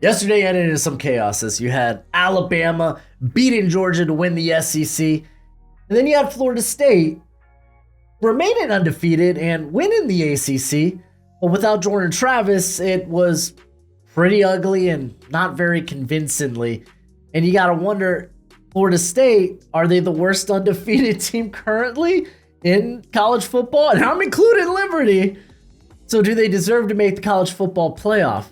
Yesterday ended in some chaos as you had Alabama beating Georgia to win the SEC. And then you had Florida State remaining undefeated and winning the ACC. But without Jordan Travis, it was pretty ugly and not very convincingly. And you got to wonder, Florida State, are they the worst undefeated team currently in college football? And I'm including Liberty. So do they deserve to make the college football playoff?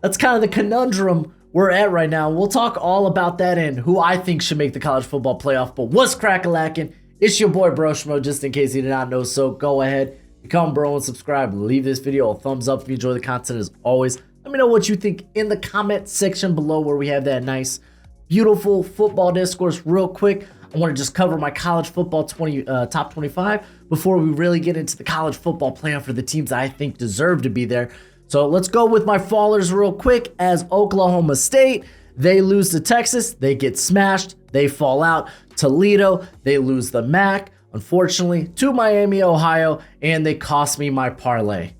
That's kind of the conundrum we're at right now. We'll talk all about that and who I think should make the college football playoff. But what's crack-a-lackin'? It's your boy Broshmo, just in case you did not know. So go ahead, become bro and subscribe. Leave this video a thumbs up if you enjoy the content as always. Let me know what you think in the comment section below where we have that nice, beautiful football discourse. Real quick, I want to just cover my college football top 25 before we really get into the college football playoff for the teams I think deserve to be there. So let's go with my fallers real quick. As Oklahoma State, they lose to Texas, they get smashed, they fall out. Toledo, they lose the MAC, unfortunately, to Miami, Ohio, and they cost me my parlay.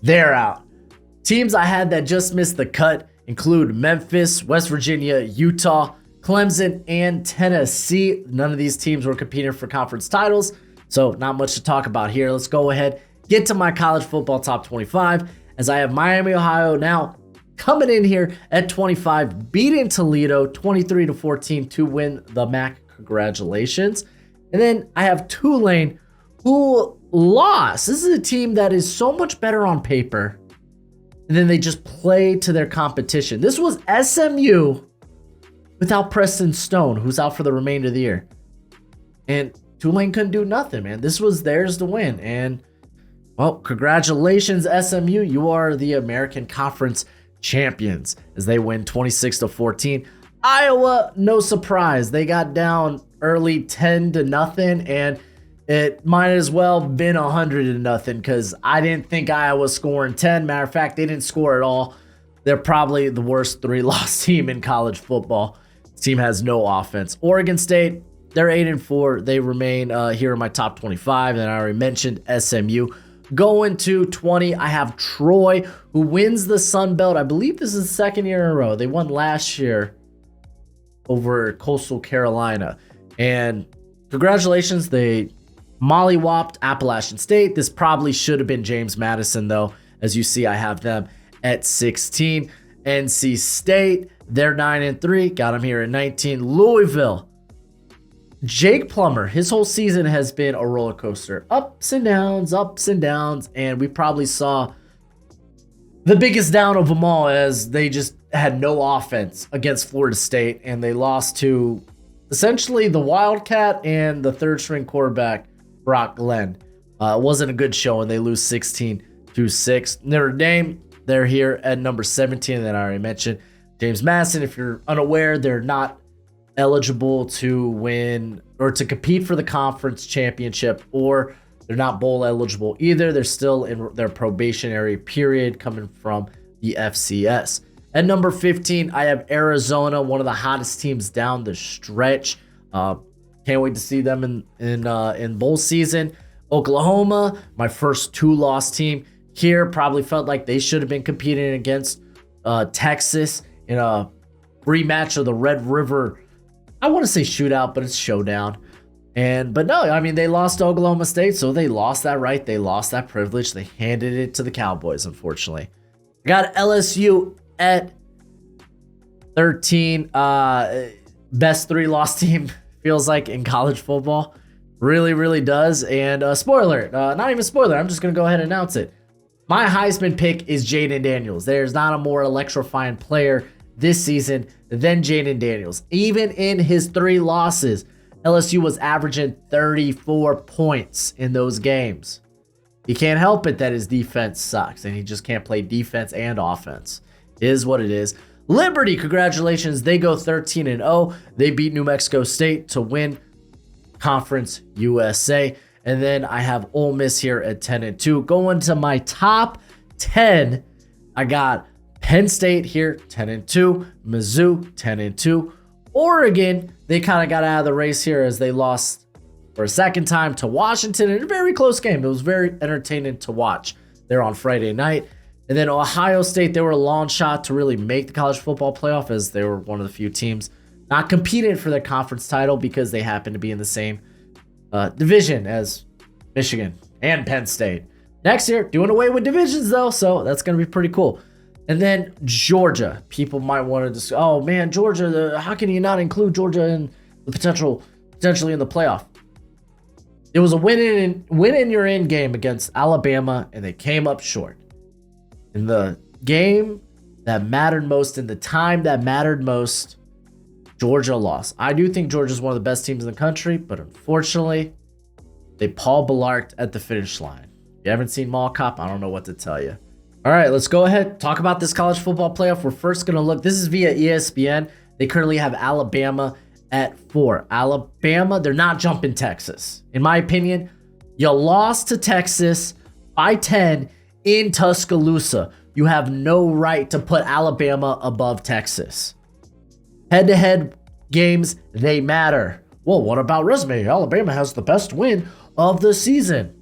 They're out. Teams I had that just missed the cut include Memphis, West Virginia, Utah, Clemson, and Tennessee. None of these teams were competing for conference titles, so not much to talk about here. Let's go ahead, get to my college football top 25, as I have Miami, Ohio now coming in here at 25, beating Toledo 23-14 to win the MAC. Congratulations. And then I have Tulane, who lost. This is a team that is so much better on paper, and then they just play to their competition. This was SMU without Preston Stone, who's out for the remainder of the year. And Tulane couldn't do nothing, man. This was theirs to win. And, well, congratulations, SMU. You are the American Conference champions as they win 26-14. Iowa, no surprise. They got down early 10-0, and it might as well been 100-0 because I didn't think Iowa was scoring 10. Matter of fact, they didn't score at all. They're probably the worst 3-loss team in college football. This team has no offense. Oregon State, they're 8-4. They remain here in my top 25. And I already mentioned SMU. Going to 20, I have Troy, who wins the Sun Belt. I believe this is the second year in a row. They won last year over Coastal Carolina. And congratulations, they mollywopped Appalachian State. This probably should have been James Madison, though. As you see, I have them at 16. NC State, they're 9-3. Got them here at 19. Louisville, Jake Plummer, his whole season has been a roller coaster. Ups and downs, and we probably saw the biggest down of them all as they just had no offense against Florida State, and they lost to essentially the Wildcat and the third-string quarterback, Brock Glenn. It wasn't a good show, and they lose 16-6. Notre Dame, they're here at number 17 that I already mentioned. James Madison, if you're unaware, they're not eligible to win or to compete for the conference championship, or they're not bowl eligible either. They're still in their probationary period coming from the FCS. At number 15, I have Arizona, one of the hottest teams down the stretch. Can't wait to see them in bowl season. Oklahoma, my first 2-loss team here, probably felt like they should have been competing against Texas in a rematch of the Red River, I want to say shootout, but it's showdown. But no, I mean, they lost to Oklahoma State, so they lost that right. They lost that privilege. They handed it to the Cowboys, unfortunately. I got LSU at 13. Best 3-loss team, feels like, in college football. Really, really does. And spoiler, not even spoiler, I'm just going to go ahead and announce it. My Heisman pick is Jaden Daniels. There's not a more electrifying player this season than Jaden Daniels. Even in his 3 losses, LSU was averaging 34 points in those games. He can't help it that his defense sucks, and he just can't play defense and offense. It is what it is. Liberty, congratulations. They go 13-0. They beat New Mexico State to win Conference USA. And then I have Ole Miss here at 10-2. Going to my top 10, I got Penn State here, 10-2. Mizzou, 10-2. Oregon, they kind of got out of the race here as they lost for a second time to Washington in a very close game. It was very entertaining to watch there on Friday night. And then Ohio State, they were a long shot to really make the college football playoff, as they were one of the few teams not competing for their conference title because they happened to be in the same division as Michigan and Penn State. Next year, doing away with divisions though, so that's going to be pretty cool. And then Georgia. People might want to just, oh man, Georgia, how can you not include Georgia in the potentially in the playoff? It was a win in your end game against Alabama, and they came up short. In the game that mattered most, in the time that mattered most, Georgia lost. I do think Georgia's one of the best teams in the country, but unfortunately, they Paul Ballarked at the finish line. If you haven't seen Mall Cop, I don't know what to tell you. All right, let's go ahead, talk about this college football playoff. We're first going to look. This is via ESPN. They currently have Alabama at 4. Alabama, they're not jumping Texas. In my opinion, you lost to Texas by 10 in Tuscaloosa. You have no right to put Alabama above Texas. Head-to-head games, they matter. Well, what about resume? Alabama has the best win of the season.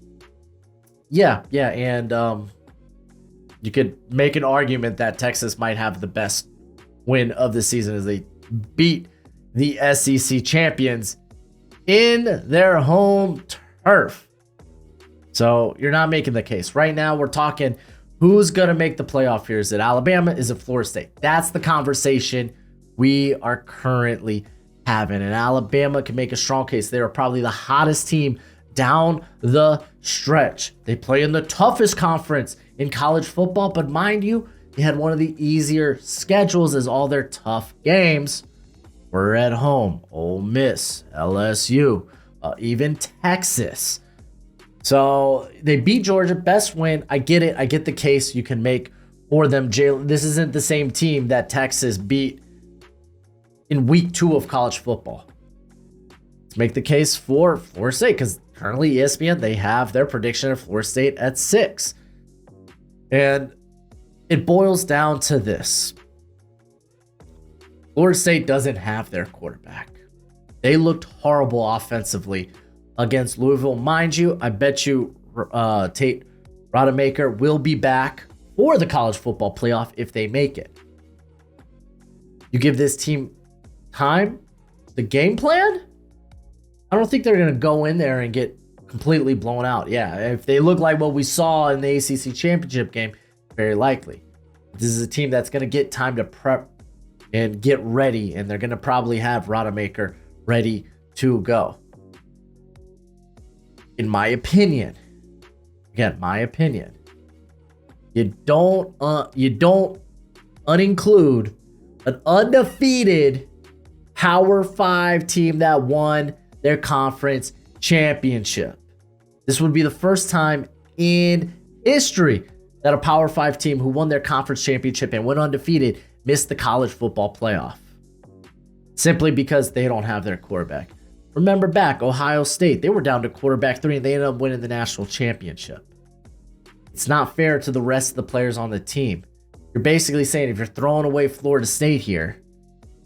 Yeah, and you could make an argument that Texas might have the best win of the season as they beat the SEC champions in their home turf. So you're not making the case. Right now, we're talking who's going to make the playoff here. Is it Alabama? Is it Florida State? That's the conversation we are currently having. And Alabama can make a strong case. They are probably the hottest team down the stretch. They play in the toughest conference in college football, but mind you, they had one of the easier schedules as all their tough games were at home. Ole Miss, LSU, even Texas. So they beat Georgia, best win. I get it. I get the case you can make for them. This isn't the same team that Texas beat in week 2 of college football. Let's make the case for Florida State, because currently ESPN, they have their prediction of Florida State at 6. And it boils down to this. Florida State doesn't have their quarterback. They looked horrible offensively against Louisville. Mind you, I bet you Tate Rodemaker will be back for the college football playoff if they make it. You give this team time, the game plan, I don't think they're going to go in there and get completely blown out. Yeah, if they look like what we saw in the ACC championship game, very likely. This is a team that's going to get time to prep and get ready, and they're going to probably have Rodemaker ready to go. In my opinion, again, my opinion, you don't uninclude an undefeated Power 5 team that won their conference championship. This would be the first time in history that a Power 5 team who won their conference championship and went undefeated missed the college football playoff. Simply because they don't have their quarterback. Remember back, Ohio State, they were down to quarterback 3 and they ended up winning the national championship. It's not fair to the rest of the players on the team. You're basically saying if you're throwing away Florida State here,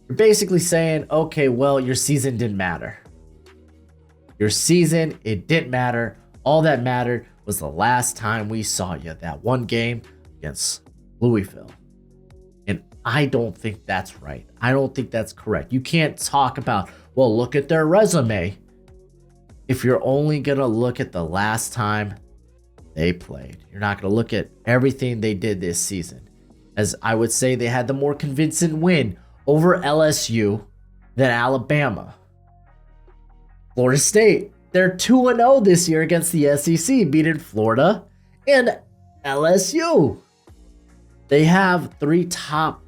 you're basically saying, okay, well, your season didn't matter. Your season, it didn't matter. All that mattered was the last time we saw you, that one game against Louisville. And I don't think that's right. I don't think that's correct. You can't talk about, well, look at their resume, if you're only going to look at the last time they played. You're not going to look at everything they did this season. As I would say, they had the more convincing win over LSU than Alabama. Florida State, they're 2-0 this year against the SEC, beating Florida and LSU. They have 3 top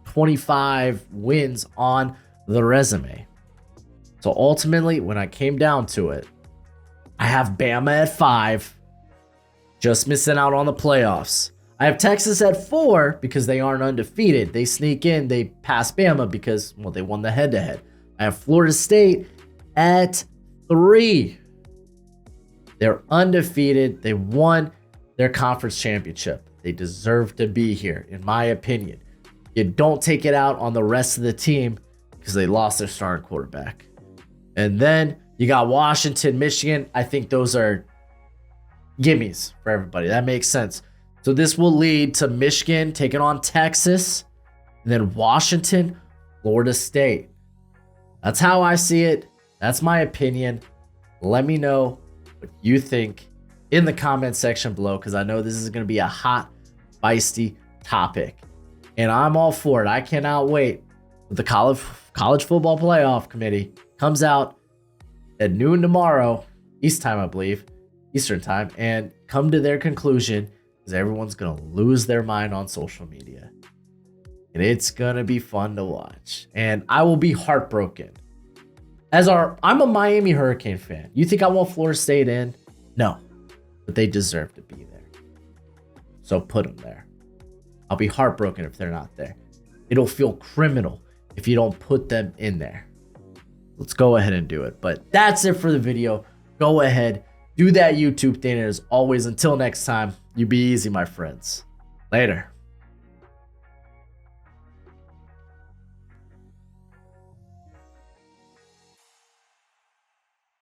25 wins on the resume. So ultimately, when I came down to it, I have Bama at 5, just missing out on the playoffs. I have Texas at 4 because they aren't undefeated. They sneak in, they pass Bama because, well, they won the head-to-head. I have Florida State at 3. They're undefeated. They won their conference championship. They deserve to be here, in my opinion. You don't take it out on the rest of the team because they lost their starting quarterback. And then you got Washington, Michigan. I think those are gimmies for everybody. That makes sense. So this will lead to Michigan taking on Texas, and then Washington, Florida State. That's how I see it. That's my opinion. Let me know what you think in the comment section below, because I know this is going to be a hot, feisty topic. And I'm all for it. I cannot wait. The college football playoff committee comes out at noon tomorrow, Eastern time, and come to their conclusion, because everyone's going to lose their mind on social media. And it's going to be fun to watch. And I will be heartbroken. I'm a Miami Hurricane fan. You think I want Florida State in? No. But they deserve to be there. So put them there. I'll be heartbroken if they're not there. It'll feel criminal if you don't put them in there. Let's go ahead and do it. But that's it for the video. Go ahead, do that YouTube thing. And as always, until next time, you be easy, my friends. Later.